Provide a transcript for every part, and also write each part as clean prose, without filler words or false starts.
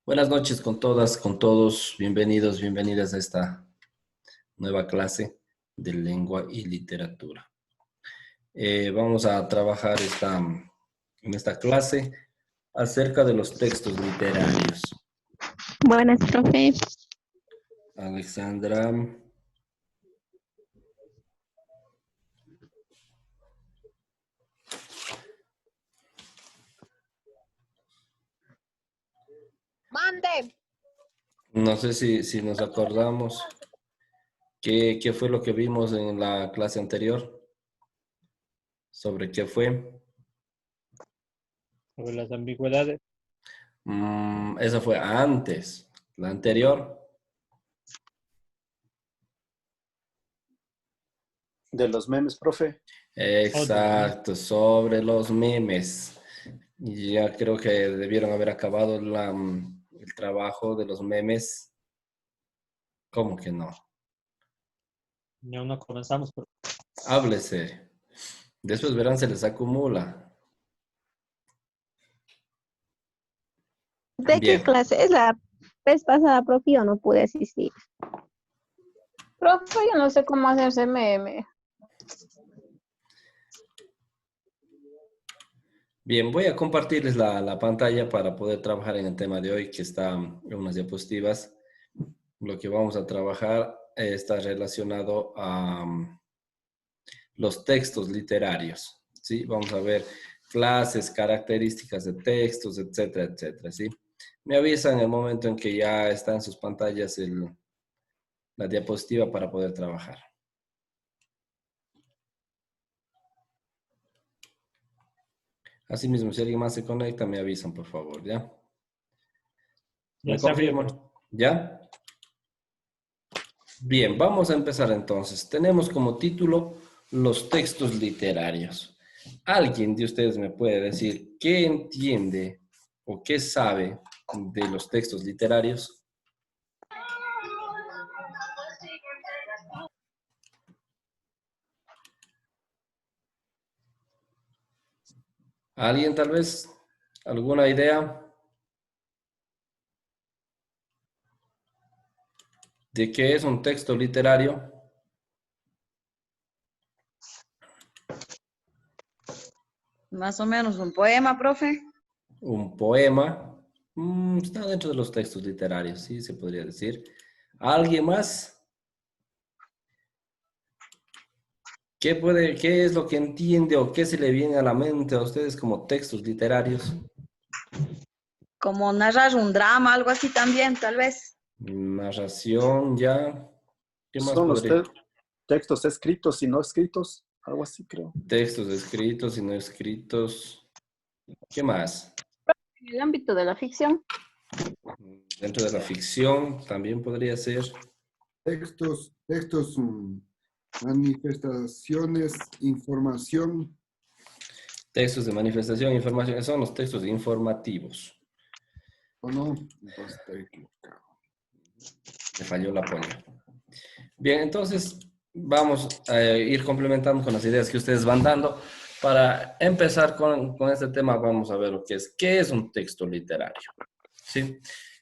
Buenas noches con todas, con todos. Bienvenidos, bienvenidas a esta nueva clase de lengua y literatura. Vamos a trabajar en esta clase acerca de los textos literarios. Buenas, profe. Alexandra. Mande. No sé si nos acordamos qué fue lo que vimos en la clase anterior. ¿Sobre qué fue? Sobre las ambigüedades. Esa fue antes. La anterior. De los memes, profe. Exacto, sobre los memes. Ya creo que debieron haber acabado el trabajo de los memes. ¿Cómo que no? Y aún no comenzamos. Háblese. Después verán, se les acumula. ¿De Bien. qué clase? Es la vez pasada, profe, yo no pude asistir. Profe, yo no sé cómo hacerse meme. Bien, voy a compartirles la pantalla para poder trabajar en el tema de hoy, que está en unas diapositivas. Lo que vamos a trabajar está relacionado a los textos literarios, ¿sí? Vamos a ver clases, características de textos, etcétera, etcétera, ¿sí? Me avisan en el momento en que ya está en sus pantallas la diapositiva para poder trabajar. Asimismo, si alguien más se conecta, me avisan, por favor, ¿ya? ¿Me Ya se abrió. confirman? ¿Ya? Bien, vamos a empezar entonces. Tenemos como título los textos literarios. ¿Alguien de ustedes me puede decir qué entiende o qué sabe de los textos literarios? ¿Alguien tal vez? ¿Alguna idea de qué es un texto literario? Más o menos un poema, profe. Un poema. Está dentro de los textos literarios, sí, se podría decir. ¿Alguien más? ¿Qué es lo que entiende o qué se le viene a la mente a ustedes como textos literarios? Como narrar un drama, algo así también, tal vez. Narración, ya. ¿Qué más Son los podría? textos escritos y no escritos, algo así creo. Textos escritos y no escritos. ¿Qué más? En el ámbito de la ficción. Dentro de la ficción también podría ser. Textos, manifestaciones, información. Textos de manifestación, información. Son los textos informativos. ¿O no? Entonces está equivocado. Me falló la polla. Bien, entonces vamos a ir complementando con las ideas que ustedes van dando. Para empezar con este tema, vamos a ver lo que es. ¿Qué es un texto literario? ¿Sí?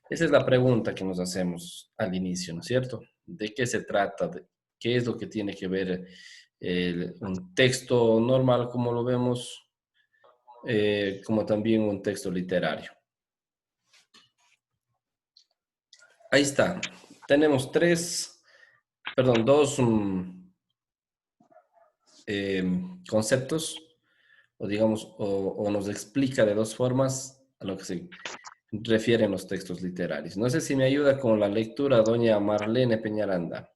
Esa es la pregunta que nos hacemos al inicio, ¿no es cierto? ¿De qué se trata? ¿Qué es lo que tiene que ver un texto normal, como lo vemos, como también un texto literario? Ahí está. Tenemos dos conceptos, o digamos, o nos explica de dos formas a lo que se refieren los textos literarios. No sé si me ayuda con la lectura doña Marlene Peñaranda.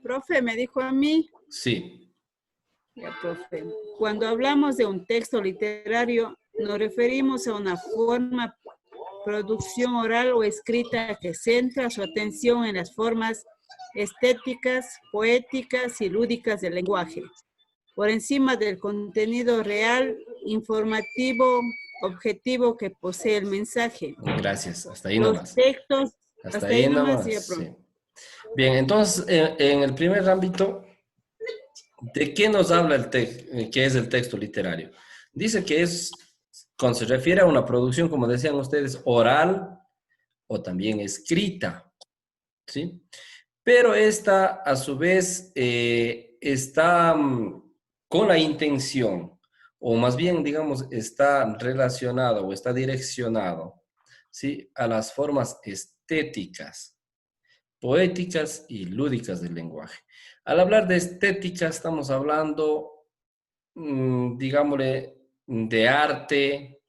Profe, me dijo a mí, Sí. ya, profe, cuando hablamos de un texto literario, nos referimos a una forma, producción oral o escrita que centra su atención en las formas estéticas, poéticas y lúdicas del lenguaje, por encima del contenido real, informativo, objetivo que posee el mensaje. Gracias. Hasta ahí Los nomás. textos, Hasta ahí nomás, nomás. ya, profe. Sí. Bien, entonces, en el primer ámbito, ¿de qué nos habla qué es el texto literario? Dice que cuando se refiere a una producción, como decían ustedes, oral o también escrita, ¿sí? Pero esta, a su vez, está con la intención, o más bien, digamos, está relacionado o está direccionado, ¿sí? A las formas estéticas, poéticas y lúdicas del lenguaje. Al hablar de estética, estamos hablando, digámosle, de arte,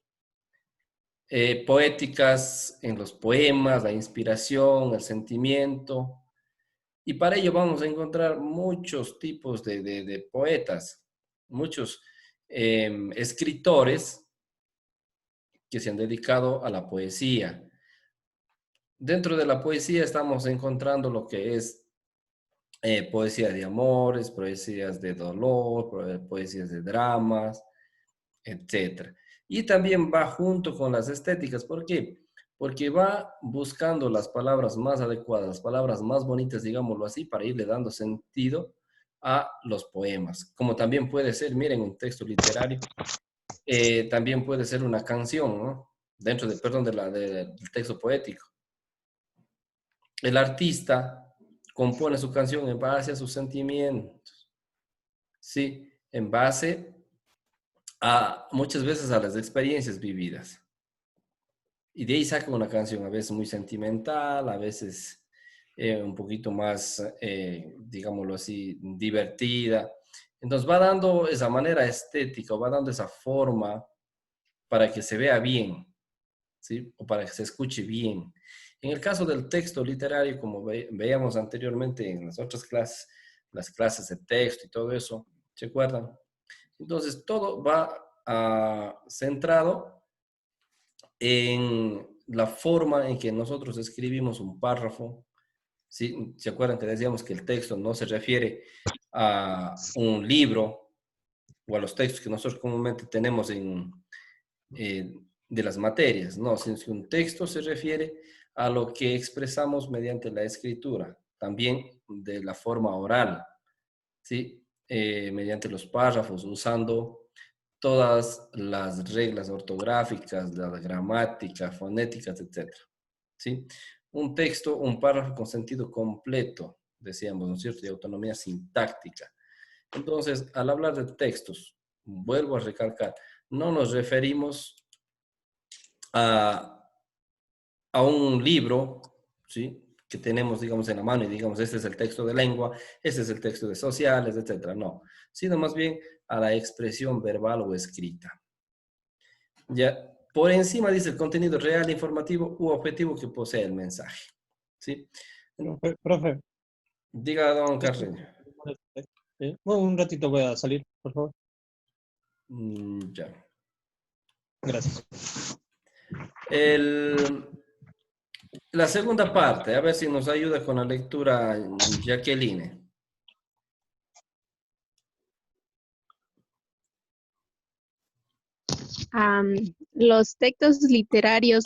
poéticas en los poemas, la inspiración, el sentimiento. Y para ello vamos a encontrar muchos tipos de poetas, muchos escritores que se han dedicado a la poesía. Dentro de la poesía estamos encontrando lo que es poesía de amores, poesías de dolor, poesías de dramas, etc. Y también va junto con las estéticas. ¿Por qué? Porque va buscando las palabras más adecuadas, las palabras más bonitas, digámoslo así, para irle dando sentido a los poemas. Como también puede ser, miren, un texto literario, también puede ser una canción, ¿no? Dentro de, perdón, del texto poético. El artista compone su canción en base a sus sentimientos, ¿sí? En base a, muchas veces, a las experiencias vividas. Y de ahí saca una canción, a veces muy sentimental, a veces un poquito más, digámoslo así, divertida. Entonces va dando esa manera estética, va dando esa forma para que se vea bien, ¿sí? O para que se escuche bien. En el caso del texto literario, como veíamos anteriormente en las otras clases, las clases de texto y todo eso, ¿se acuerdan? Entonces todo va centrado en la forma en que nosotros escribimos un párrafo. ¿Sí? ¿Se acuerdan que decíamos que el texto no se refiere a un libro o a los textos que nosotros comúnmente tenemos de las materias? No, sino que un texto se refiere a lo que expresamos mediante la escritura, también de la forma oral, ¿sí? Mediante los párrafos, usando todas las reglas ortográficas, la gramática, fonéticas, etc. ¿Sí? Un texto, un párrafo con sentido completo, decíamos, ¿no es cierto?, y autonomía sintáctica. Entonces, al hablar de textos, vuelvo a recalcar, no nos referimos a un libro, ¿sí?, que tenemos, digamos, en la mano y digamos, este es el texto de lengua, este es el texto de sociales, etcétera. No, sino más bien a la expresión verbal o escrita. Ya, por encima dice el contenido real, informativo u objetivo que posee el mensaje. ¿Sí? Profe. Diga, don Carreño. Un ratito voy a salir, por favor. Ya. Gracias. La segunda parte, a ver si nos ayuda con la lectura Jacqueline. Los textos literarios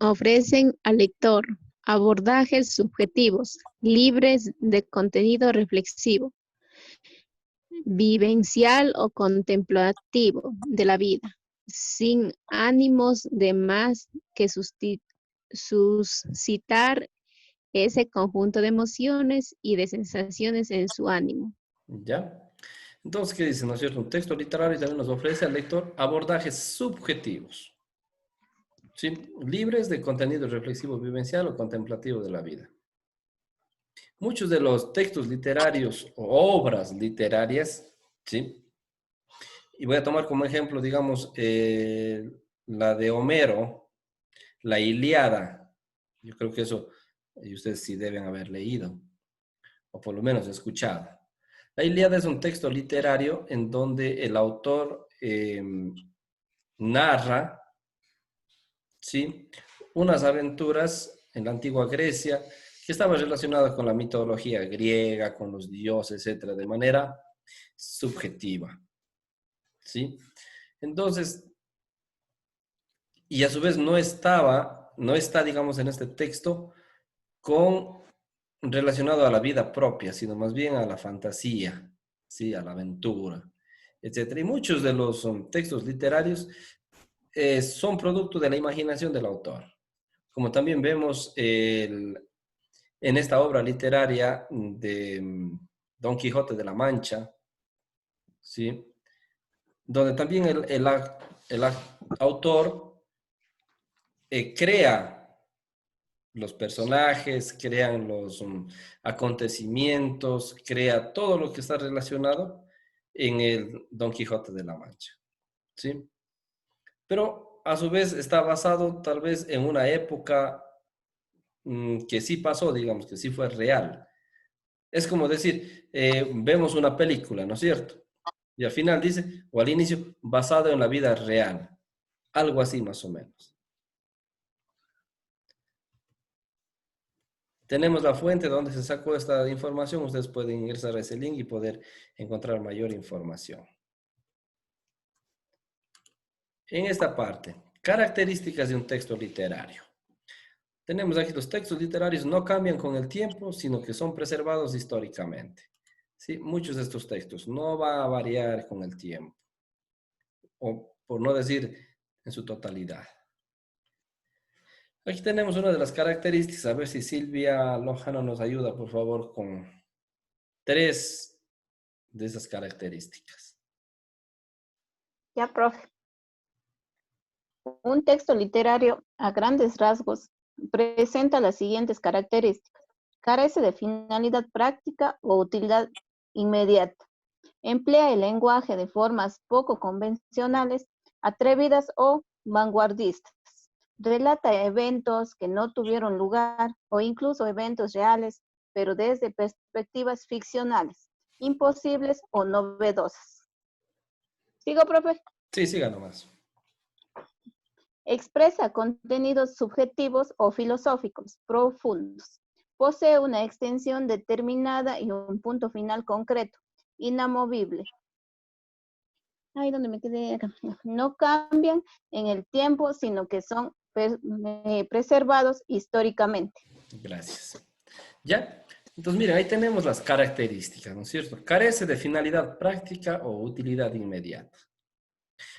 ofrecen al lector abordajes subjetivos, libres de contenido reflexivo, vivencial o contemplativo de la vida, sin ánimos de más que suscitar ese conjunto de emociones y de sensaciones en su ánimo. ¿Ya? Entonces, ¿qué dice? ¿No es cierto? Un texto literario también nos ofrece al lector abordajes subjetivos, ¿sí?, libres de contenido reflexivo, vivencial o contemplativo de la vida. Muchos de los textos literarios o obras literarias, ¿sí?, y voy a tomar como ejemplo, digamos, la de Homero, la Ilíada. Yo creo que eso ustedes sí deben haber leído, o por lo menos escuchado. La Ilíada es un texto literario en donde el autor narra, ¿sí?, unas aventuras en la antigua Grecia que estaban relacionadas con la mitología griega, con los dioses, etcétera, de manera subjetiva. ¿Sí? Entonces, y a su vez no está, digamos, en este texto relacionado a la vida propia, sino más bien a la fantasía, ¿sí?, a la aventura. etcétera. Y muchos de los textos literarios son producto de la imaginación del autor. Como también vemos en esta obra literaria de Don Quijote de la Mancha, ¿sí? Donde también el autor crea los personajes, crean los acontecimientos, crea todo lo que está relacionado en el Don Quijote de la Mancha, ¿sí? Pero a su vez está basado tal vez en una época que sí pasó, digamos, que sí fue real. Es como decir, vemos una película, ¿no es cierto? Y al final dice, o al inicio, basado en la vida real. Algo así más o menos. Tenemos la fuente donde se sacó esta información. Ustedes pueden ingresar a ese link y poder encontrar mayor información. En esta parte, características de un texto literario. Tenemos aquí los textos literarios no cambian con el tiempo, sino que son preservados históricamente. ¿Sí? Muchos de estos textos no van a variar con el tiempo, o por no decir en su totalidad. Aquí tenemos una de las características, a ver si Silvia Lojano nos ayuda, por favor, con 3 de esas características. Ya, profe. Un texto literario a grandes rasgos presenta las siguientes características. Carece de finalidad práctica o utilidad inmediata. Emplea el lenguaje de formas poco convencionales, atrevidas o vanguardistas. Relata eventos que no tuvieron lugar o incluso eventos reales, pero desde perspectivas ficcionales, imposibles o novedosas. ¿Sigo, profe? Sí, siga nomás. Expresa contenidos subjetivos o filosóficos profundos. Posee una extensión determinada y un punto final concreto, inamovible. Ay, ¿dónde me quedé? Acá. No cambian en el tiempo, sino que son preservados históricamente. Gracias. ¿Ya? Entonces, miren, ahí tenemos las características, ¿no es cierto? Carece de finalidad práctica o utilidad inmediata.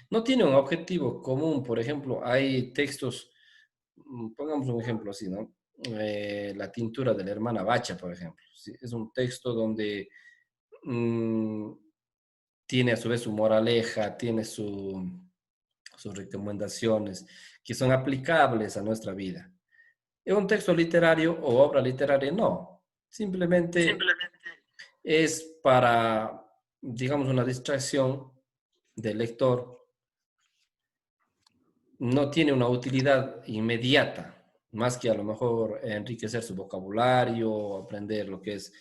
No tiene un objetivo común. Por ejemplo, hay textos, pongamos un ejemplo así, ¿no? La tintura de la hermana Bacha, por ejemplo. ¿Sí? Es un texto donde tiene a su vez su moraleja, tiene sus recomendaciones que son aplicables a nuestra vida. ¿Es un texto literario o obra literaria? No. Simplemente es para, digamos, una distracción del lector. No tiene una utilidad inmediata, más que a lo mejor enriquecer su vocabulario, aprender lo que es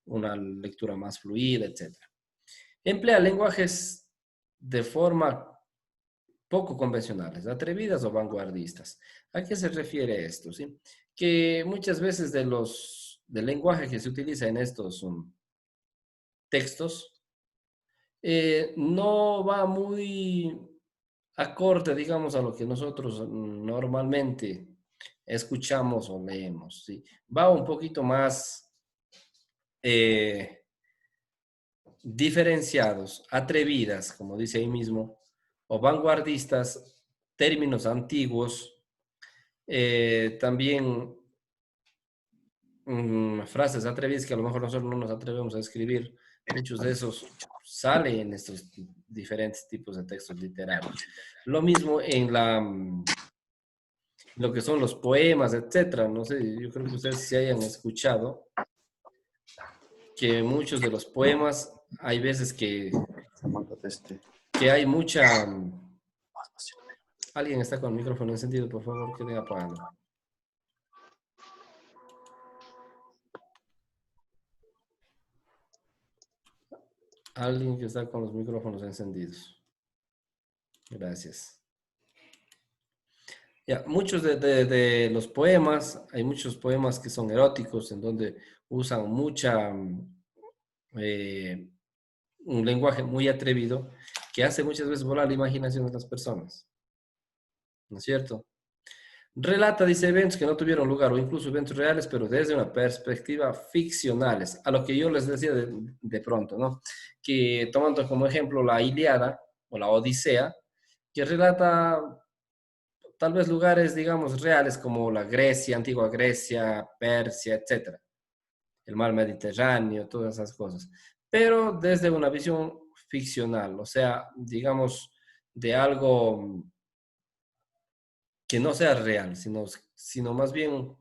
una lectura más fluida, etc. Emplea lenguajes de forma poco convencionales, atrevidas o vanguardistas. ¿A qué se refiere esto? ¿Sí? Que muchas veces del lenguaje que se utiliza en estos textos no va muy acorde, digamos, a lo que nosotros normalmente escuchamos o leemos, ¿sí? Va un poquito más diferenciados, atrevidas, como dice ahí mismo, o vanguardistas, términos antiguos, también frases atrevidas que a lo mejor nosotros no nos atrevemos a escribir. Muchos de esos salen en estos diferentes tipos de textos literarios. Lo mismo en lo que son los poemas, etcétera. No sé, yo creo que ustedes se hayan escuchado que muchos de los poemas hay veces que hay mucha... Alguien está con el micrófono encendido, por favor, que tenga apagado. Alguien que está con los micrófonos encendidos. Gracias. Ya, muchos de los poemas, hay muchos poemas que son eróticos, en donde usan un lenguaje muy atrevido, que hace muchas veces volar la imaginación de las personas. ¿No es cierto? Relata, dice, eventos que no tuvieron lugar o incluso eventos reales, pero desde una perspectiva ficcionales. A lo que yo les decía de pronto, ¿no? Que tomando como ejemplo la Ilíada o la Odisea, que relata tal vez lugares, digamos, reales como la Grecia, antigua Grecia, Persia, etcétera, el mar Mediterráneo, todas esas cosas, pero desde una visión ficcional, o sea, digamos, de algo que no sea real, sino más bien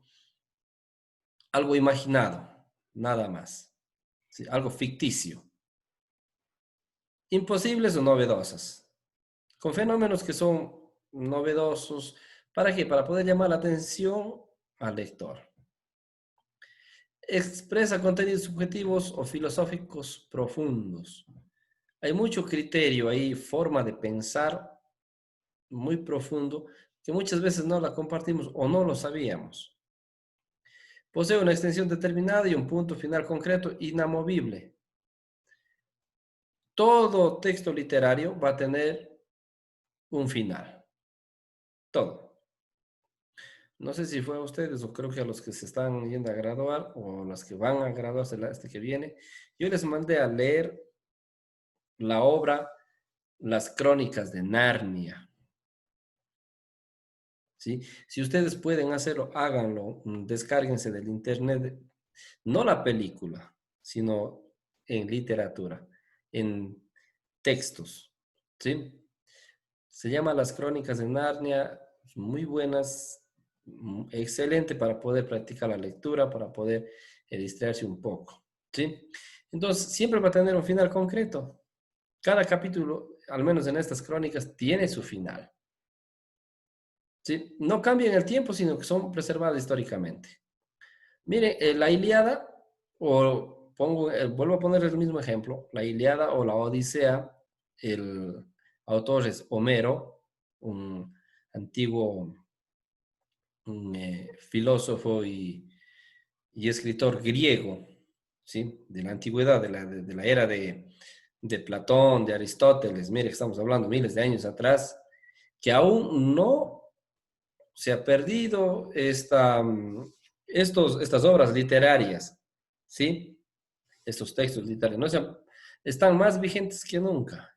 algo imaginado, nada más, ¿sí? Algo ficticio, imposibles o novedosas, con fenómenos que son novedosos, ¿para qué? Para poder llamar la atención al lector. Expresa contenidos subjetivos o filosóficos profundos. Hay mucho criterio ahí, forma de pensar muy profundo, que muchas veces no la compartimos o no lo sabíamos. Posee una extensión determinada y un punto final concreto inamovible. Todo texto literario va a tener un final. Todo. No sé si fue a ustedes o creo que a los que se están yendo a graduar o a los que van a graduarse este que viene, yo les mandé a leer la obra Las Crónicas de Narnia. ¿Sí? Si ustedes pueden hacerlo, háganlo, descárguense del internet, no la película, sino en literatura, en textos, ¿sí? Se llama Las Crónicas de Narnia, muy buenas, excelente para poder practicar la lectura, para poder distraerse un poco, ¿sí? Entonces, siempre va a tener un final concreto. Cada capítulo, al menos en estas crónicas, tiene su final. ¿Sí? No cambian el tiempo, sino que son preservadas históricamente. Mire, la Ilíada, vuelvo a poner el mismo ejemplo, la Ilíada o la Odisea, el autor es Homero, un antiguo filósofo y escritor griego, ¿sí? De la antigüedad, de la era de Platón, de Aristóteles. Mire, estamos hablando miles de años atrás, que aún no se ha perdido estas obras literarias, ¿sí? Estos textos literarios, están más vigentes que nunca.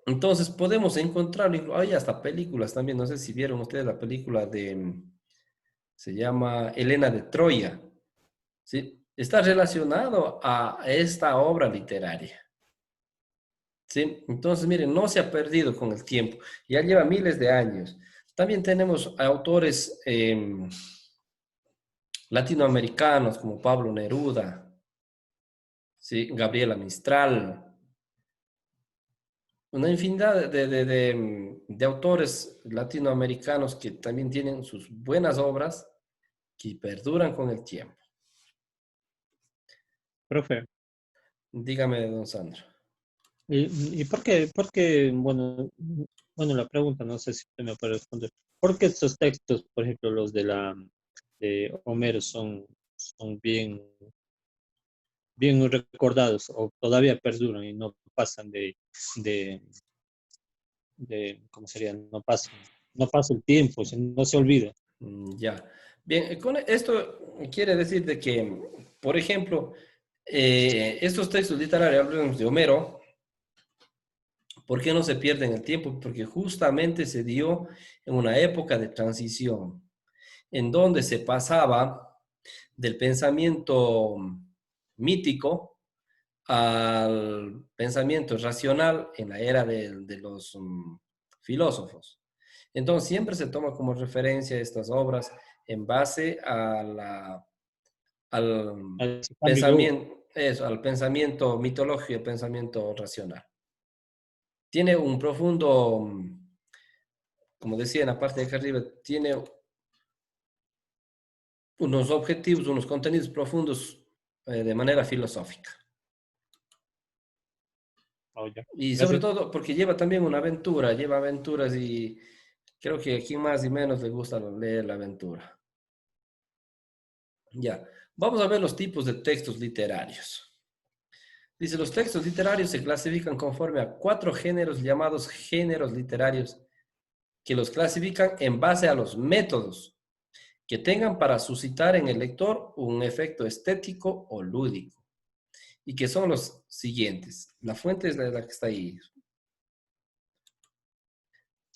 Entonces podemos encontrarlo, hay hasta películas también, no sé si vieron ustedes la película se llama Helena de Troya, ¿sí? Está relacionado a esta obra literaria. ¿Sí? Entonces, miren, no se ha perdido con el tiempo, ya lleva miles de años. También tenemos autores latinoamericanos como Pablo Neruda, ¿sí? Gabriela Mistral, una infinidad de autores latinoamericanos que también tienen sus buenas obras que perduran con el tiempo. Profe, Dígame, don Sandro. ¿y por qué, bueno, la pregunta, no sé si usted me puede responder. ¿Por qué estos textos, por ejemplo, los de Homero son bien recordados o todavía perduran y no pasan ¿cómo sería? No pasa el tiempo, no se olvida? Ya. Bien, con esto quiere decir de que, por ejemplo, estos textos literarios, hablamos de Homero, ¿por qué no se pierden el tiempo? Porque justamente se dio en una época de transición, en donde se pasaba del pensamiento mítico al pensamiento racional en la era de los filósofos. Entonces siempre se toma como referencia estas obras en base al pensamiento mitológico y el pensamiento racional. Tiene un profundo, como decía en la parte de acá arriba, tiene unos objetivos, unos contenidos profundos de manera filosófica. Oh, ya. Y Gracias. sobre todo porque lleva también una aventura, lleva aventuras y creo que aquí más y menos le gusta leer la aventura. Ya, vamos a ver los tipos de textos literarios. Dice, los textos literarios se clasifican conforme a 4 géneros llamados géneros literarios que los clasifican en base a los métodos que tengan para suscitar en el lector un efecto estético o lúdico, y que son los siguientes. La fuente es la que está ahí.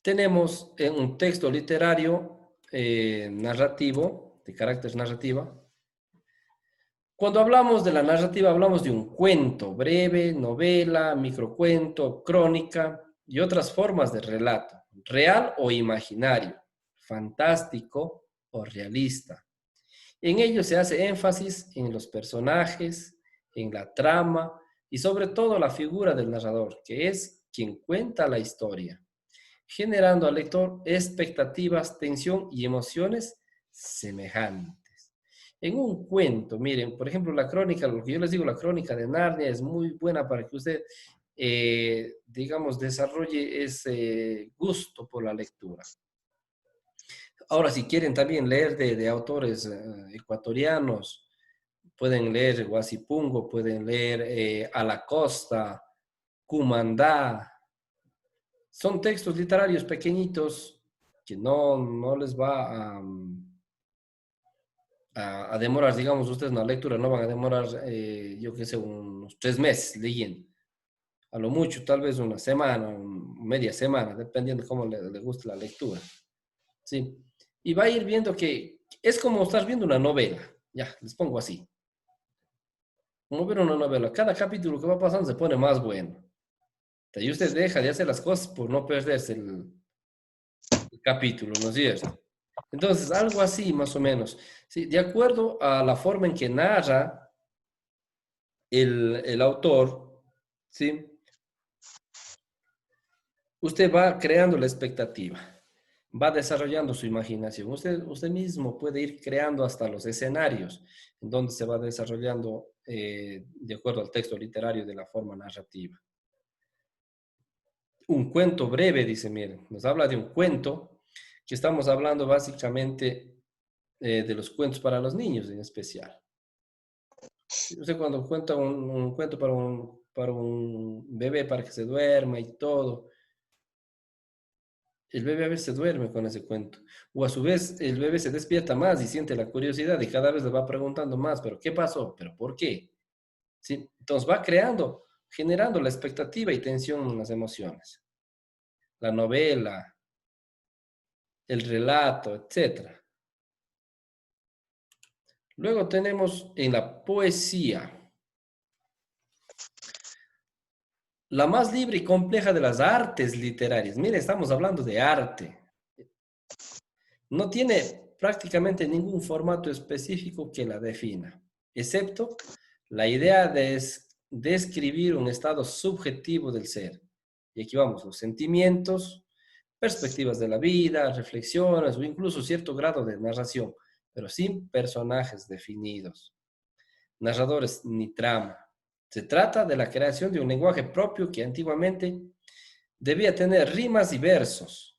Tenemos un texto literario narrativo, de carácter narrativa. Cuando hablamos de la narrativa, hablamos de un cuento breve, novela, microcuento, crónica y otras formas de relato, real o imaginario, fantástico o realista. En ello se hace énfasis en los personajes, en la trama y sobre todo la figura del narrador, que es quien cuenta la historia, generando al lector expectativas, tensión y emociones semejantes. En un cuento, miren, por ejemplo, la crónica, lo que yo les digo, la crónica de Narnia es muy buena para que usted, digamos, desarrolle ese gusto por la lectura. Ahora, si quieren también leer de autores ecuatorianos, pueden leer Guasipungo, pueden leer A la Costa, Cumandá. Son textos literarios pequeñitos que no les va a demorar, digamos, ustedes una lectura, no van a demorar, yo qué sé, unos 3 meses leyendo. A lo mucho, tal vez una semana, media semana, dependiendo de cómo le guste la lectura. ¿Sí? Y va a ir viendo que es como estar viendo una novela. Ya, les pongo así. Como ver una novela. Cada capítulo que va pasando se pone más bueno. Y usted deja de hacer las cosas por no perderse el capítulo, ¿no es cierto? Entonces, algo así, más o menos. ¿Sí? De acuerdo a la forma en que narra el autor, ¿sí? Usted va creando la expectativa. Va desarrollando su imaginación. Usted mismo puede ir creando hasta los escenarios en donde se va desarrollando de acuerdo al texto literario de la forma narrativa. Un cuento breve, dice, miren, nos habla de un cuento que estamos hablando básicamente de los cuentos para los niños en especial. Usted cuando cuenta un cuento para un bebé para que se duerma y todo, el bebé a veces se duerme con ese cuento. O a su vez el bebé se despierta más y siente la curiosidad y cada vez le va preguntando más, ¿pero qué pasó? ¿Pero por qué? ¿Sí? Entonces va creando, generando la expectativa y tensión en las emociones. La novela, el relato, etc. Luego tenemos en la poesía. La más libre y compleja de las artes literarias. Mire, estamos hablando de arte. No tiene prácticamente ningún formato específico que la defina, excepto la idea de describir un estado subjetivo del ser. Y aquí vamos, los sentimientos, perspectivas de la vida, reflexiones o incluso cierto grado de narración, pero sin personajes definidos, narradores ni trama. Se trata de la creación de un lenguaje propio que antiguamente debía tener rimas y versos,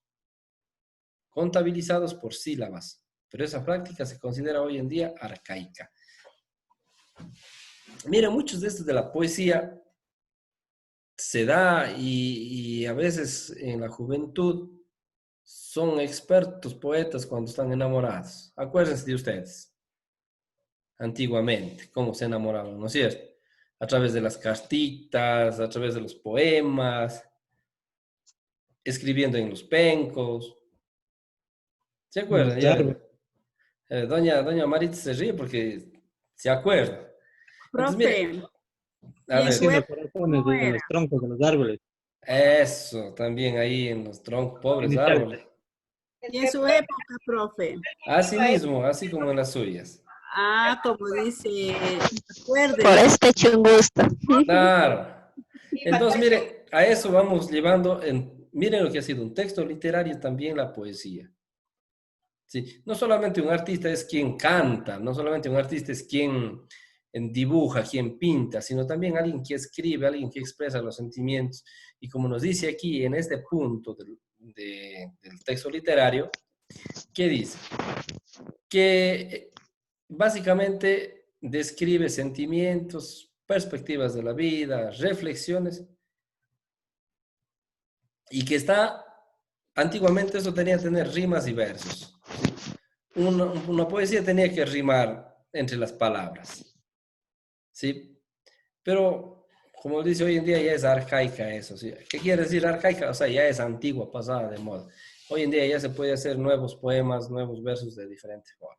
contabilizados por sílabas, pero esa práctica se considera hoy en día arcaica. Mira, muchos de estos de la poesía se da y a veces en la juventud son expertos poetas cuando están enamorados. Acuérdense de ustedes, antiguamente, cómo se enamoraban, ¿no es cierto? A través de las cartitas, a través de los poemas, escribiendo en los pencos. ¿Se acuerdan? Doña Maritza se ríe porque se acuerda. Entonces, Profe, a ver, Haciendo corazones desde los troncos de los árboles. eso, también ahí en los troncos, pobres árboles. y en su época, profe. Así mismo, así como en las suyas. Ah, como dice, recuerde. Por este hecho un gusto. Claro. Entonces, mire, a eso vamos llevando, miren lo que ha sido un texto literario, también la poesía. Sí, no solamente un artista es quien canta, no solamente un artista es quien dibuja, quien pinta, sino también alguien que escribe, alguien que expresa los sentimientos. Y como nos dice aquí en este punto del texto literario, ¿qué dice? Que básicamente describe sentimientos, perspectivas de la vida, reflexiones, y que está Antiguamente eso tenía que tener rimas y versos. Una poesía tenía que rimar entre las palabras. ¿Sí? Pero, como dice hoy en día, ya es arcaica eso. ¿Sí? ¿Qué quiere decir arcaica? O sea, ya es antigua, pasada de moda. Hoy en día ya se puede hacer nuevos poemas, nuevos versos de diferentes formas.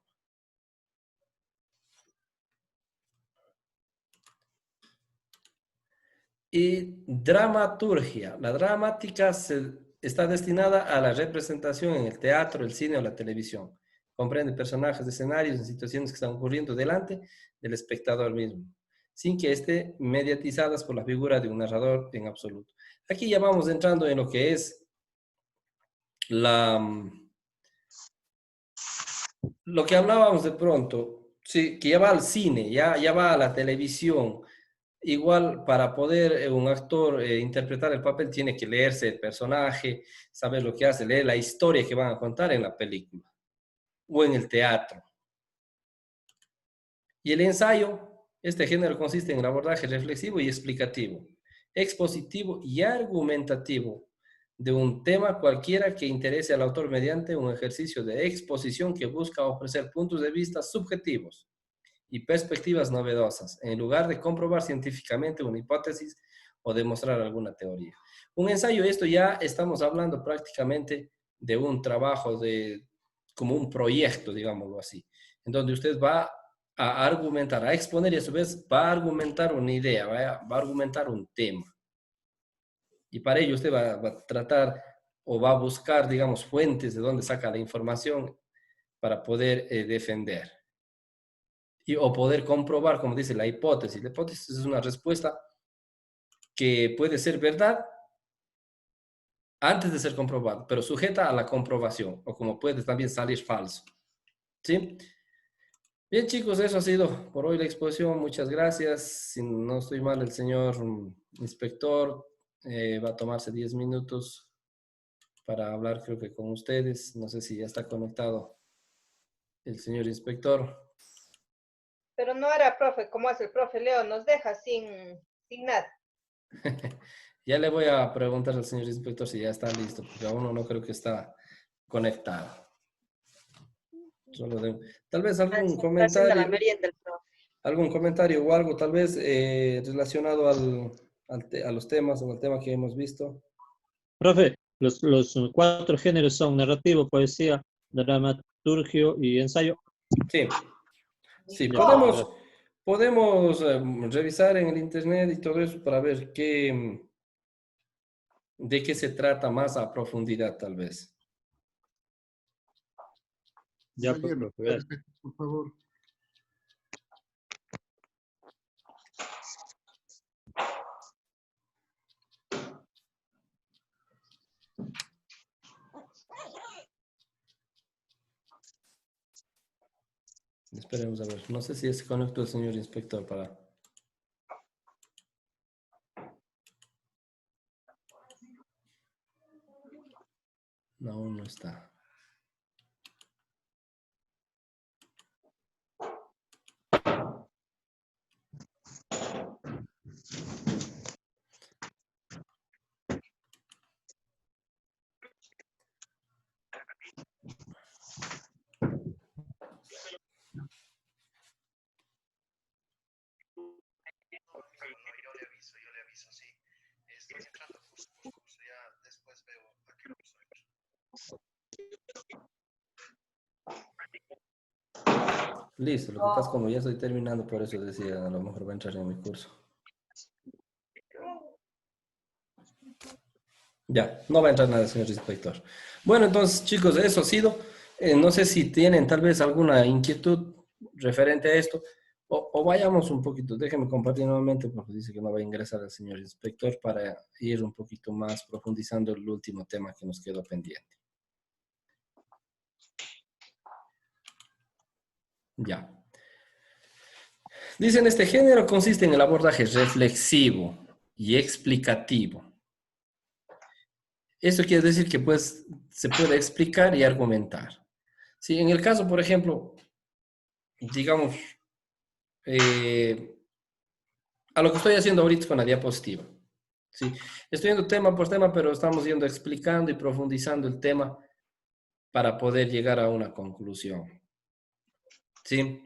Y dramaturgia. La dramática está destinada a la representación en el teatro, el cine o la televisión. Comprende personajes, escenarios y situaciones que están ocurriendo delante del espectador mismo, sin que esté mediatizadas por la figura de un narrador en absoluto. Aquí ya vamos entrando en lo que es lo que hablábamos de pronto, sí, que ya va al cine, ya va a la televisión. Igual, para poder un actor interpretar el papel, tiene que leerse el personaje, saber lo que hace, leer la historia que van a contar en la película o en el teatro. Y el ensayo, este género consiste en el abordaje reflexivo y explicativo, expositivo y argumentativo de un tema cualquiera que interese al autor mediante un ejercicio de exposición que busca ofrecer puntos de vista subjetivos y perspectivas novedosas, en lugar de comprobar científicamente una hipótesis o demostrar alguna teoría. Un ensayo, esto ya estamos hablando prácticamente de un trabajo como un proyecto, digámoslo así, en donde usted va a argumentar, a exponer y a su vez va a argumentar una idea, va a argumentar un tema. Y para ello usted va a tratar o va a buscar, digamos, fuentes de donde saca la información para poder defender. O poder comprobar, como dice la hipótesis. La hipótesis es una respuesta que puede ser verdad antes de ser comprobada, pero sujeta a la comprobación, o como puede también salir falso. ¿Sí? Bien, chicos, eso ha sido por hoy la exposición. Muchas gracias. Si no estoy mal, el señor inspector va a tomarse 10 minutos para hablar, creo que con ustedes. No sé si ya está conectado el señor inspector. Pero no era profe, como es el profe Leo, nos deja sin nada. Ya le voy a preguntar al señor inspector si ya está listo, porque aún no creo que está conectado. Tal vez algún comentario o algo tal vez relacionado a los temas o al tema que hemos visto. Profe, los 4 géneros son narrativo, poesía, dramaturgio y ensayo. Sí. Sí, Ya, podemos revisar en el internet y todo eso para ver de qué se trata más a profundidad, tal vez. Ya, pues, profe, gracias. Por favor. Esperemos a ver. No sé si se conectó el señor inspector para... No, aún no está. Yo le aviso, sí. Estoy entrando justo, ya después veo a qué curso entro. Listo, lo que pasa es como ya estoy terminando, por eso decía, a lo mejor va a entrar en mi curso. Ya, no va a entrar nada, señor inspector. Bueno, entonces, chicos, eso ha sido. No sé si tienen tal vez alguna inquietud referente a esto, o vayamos un poquito. Déjenme compartir nuevamente, porque dice que no va a ingresar el señor inspector, para ir un poquito más profundizando el último tema que nos quedó pendiente. Ya. Dicen, este género consiste en el abordaje reflexivo y explicativo. Eso quiere decir que pues, se puede explicar y argumentar. Sí, en el caso, por ejemplo, digamos, a lo que estoy haciendo ahorita con la diapositiva. ¿sí? Estoy yendo tema por tema, pero estamos yendo explicando y profundizando el tema para poder llegar a una conclusión, ¿sí?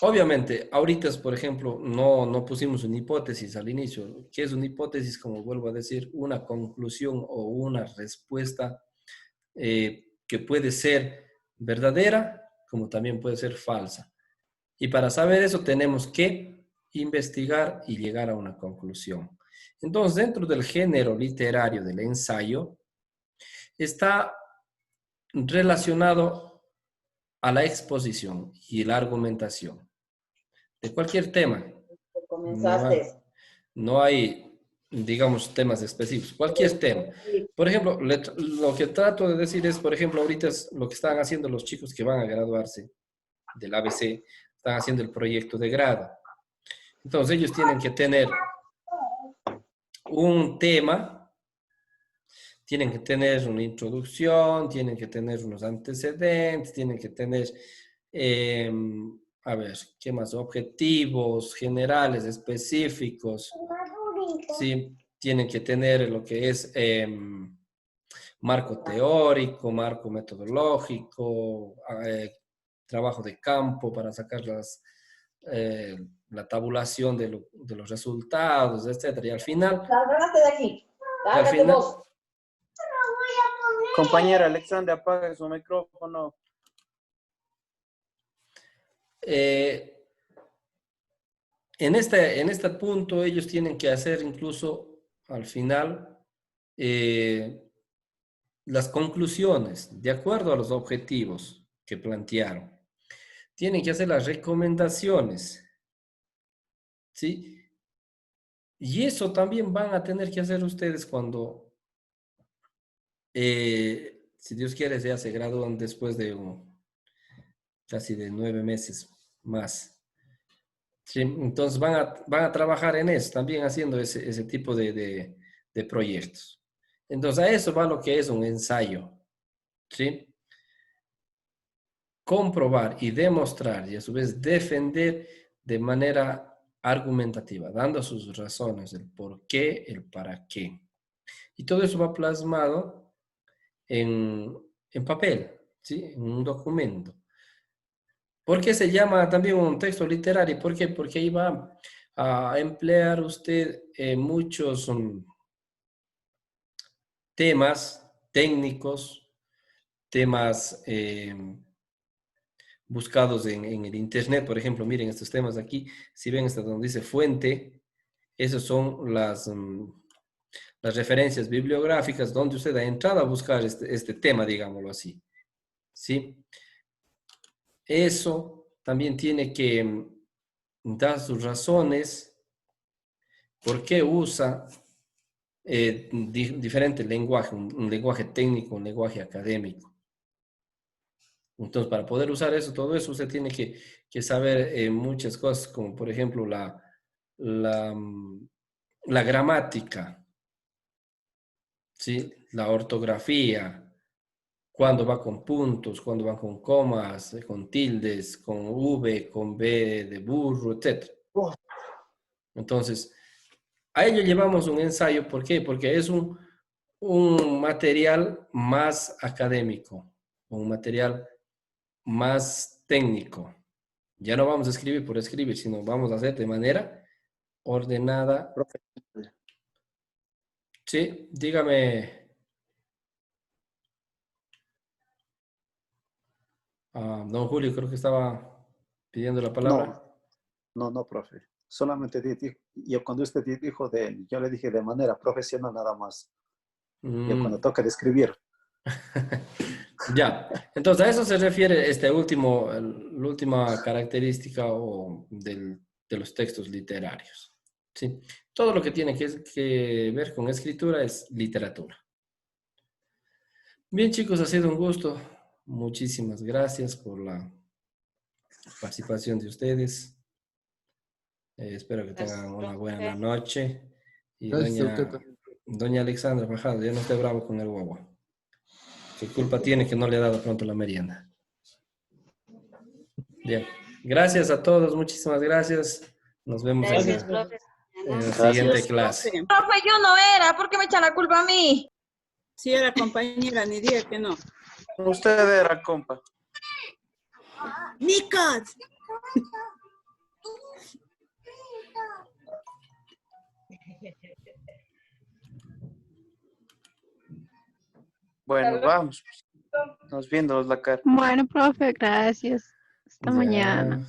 Obviamente, ahorita, por ejemplo, no pusimos una hipótesis al inicio. ¿Qué es una hipótesis? Como vuelvo a decir, una conclusión o una respuesta que puede ser verdadera, como también puede ser falsa. Y para saber eso tenemos que investigar y llegar a una conclusión. Entonces, dentro del género literario del ensayo, está relacionado a la exposición y la argumentación de cualquier tema. No hay, digamos, temas específicos, cualquier tema. Por ejemplo, lo que trato de decir es, por ejemplo, ahorita es lo que están haciendo los chicos que van a graduarse del ABC, están haciendo el proyecto de grado. Entonces ellos tienen que tener un tema, tienen que tener una introducción, tienen que tener unos antecedentes, tienen que tener, a ver, ¿qué más? Objetivos generales, específicos, ¿sí? Tienen que tener lo que es marco teórico, marco metodológico, trabajo de campo para sacar la tabulación de los resultados, etc. Y al final... Lárgate de aquí. Lárgate vos. Compañera Alexandra, apague su micrófono. En este punto ellos tienen que hacer incluso al final las conclusiones de acuerdo a los objetivos que plantearon. Tienen que hacer las recomendaciones, ¿sí? Y eso también van a tener que hacer ustedes cuando, si Dios quiere, ya se gradúan después de casi de 9 meses más. ¿Sí? Entonces van a trabajar en eso, también haciendo ese tipo de proyectos. Entonces a eso va lo que es un ensayo, ¿sí? Comprobar y demostrar y a su vez defender de manera argumentativa, dando sus razones, el por qué, el para qué. Y todo eso va plasmado en papel, ¿sí? En un documento. ¿Por qué se llama también un texto literario? ¿Por qué? Porque ahí va a emplear usted muchos temas técnicos, temas buscados en el internet. Por ejemplo, miren estos temas aquí, si ven hasta donde dice fuente, esas son las referencias bibliográficas donde usted ha entrado a buscar este tema, digámoslo así, ¿sí? Eso también tiene que dar sus razones, por qué usa diferente lenguaje, un lenguaje técnico, un lenguaje académico. Entonces, para poder usar eso, todo eso, usted tiene que saber muchas cosas, como por ejemplo la gramática, ¿sí? La ortografía, cuándo va con puntos, cuándo va con comas, con tildes, con V, con B de burro, etc. Entonces, a ello llevamos un ensayo. ¿Por qué? Porque es un material más académico, un material más técnico. Ya no vamos a escribir por escribir, sino vamos a hacer de manera ordenada. Sí, dígame. Don Julio, creo que estaba pidiendo la palabra. No, profe. Solamente yo cuando usted dijo yo le dije de manera profesional nada más. Yo cuando toca de escribir. Ya, entonces a eso se refiere la última característica de los textos literarios, ¿sí? Todo lo que tiene que ver con escritura es literatura. Bien, chicos, ha sido un gusto. Muchísimas gracias por la participación de ustedes. Espero que tengan una buena noche. Y doña Alexandra Fajardo, ya no esté bravo con el guagua. ¿Qué culpa tiene que no le ha dado pronto la merienda? Bien. Gracias a todos. Muchísimas gracias. Nos vemos. Gracias, profe. En la siguiente clase. Profe, yo no era, ¿por qué me echan la culpa a mí? Si era compañera, ni diga que no. Usted era, compa. ¡Nicos! Bueno, vamos. Nos viendo la cara. Bueno, profe, gracias. Hasta Ya. mañana.